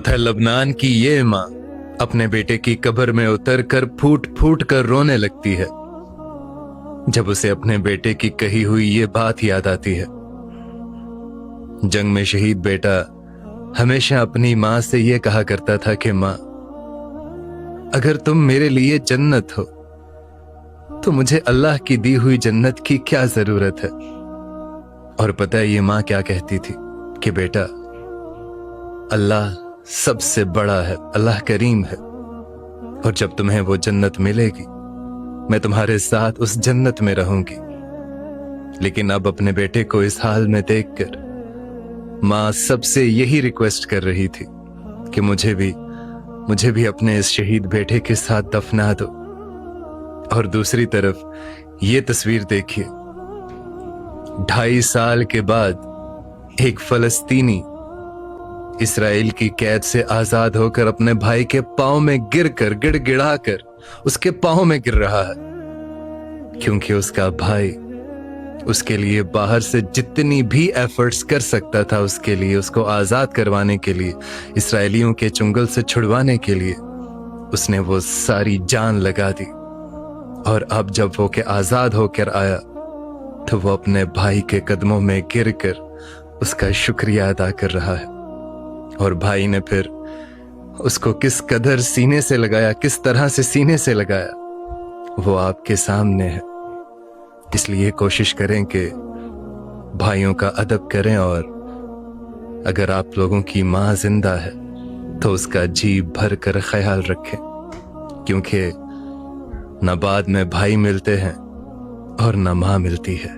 था लबनान की ये माँ अपने बेटे की कब्र में उतर कर फूट फूट कर रोने लगती है जब उसे अपने बेटे की कही हुई ये बात याद आती है। जंग में शहीद बेटा हमेशा अपनी माँ से ये कहा करता था कि माँ, अगर तुम मेरे लिए जन्नत हो तो मुझे अल्लाह की दी हुई जन्नत की क्या जरूरत है। और पता है ये माँ क्या कहती थी कि बेटा, अल्लाह सबसे बड़ा है, अल्लाह करीम है, और जब तुम्हें वो जन्नत मिलेगी मैं तुम्हारे साथ उस जन्नत में रहूंगी। लेकिन अब अपने बेटे को इस हाल में देखकर माँ सबसे यही रिक्वेस्ट कर रही थी कि मुझे भी अपने इस शहीद बेटे के साथ दफना दो। और दूसरी तरफ ये तस्वीर देखिए, 2.5 साल के बाद एक फलस्तीनी इसराइल की कैद से आजाद होकर अपने भाई के पांव में गिरकर गिड़गिड़ाकर उसके पांव में गिर रहा है, क्योंकि उसका भाई उसके लिए बाहर से जितनी भी एफर्ट्स कर सकता था, उसके लिए, उसको आजाद करवाने के लिए, इसराइलियों के चुंगल से छुड़वाने के लिए उसने वो सारी जान लगा दी। और अब जब वो के आजाद होकर आया तो वो अपने भाई के कदमों में गिरकर उसका शुक्रिया अदा कर रहा है। और भाई ने फिर उसको किस कदर सीने से लगाया, किस तरह से सीने से लगाया, वो आपके सामने है। इसलिए कोशिश करें कि भाइयों का अदब करें, और अगर आप लोगों की माँ जिंदा है तो उसका जी भर कर ख्याल रखें, क्योंकि न बाद में भाई मिलते हैं और न माँ मिलती है।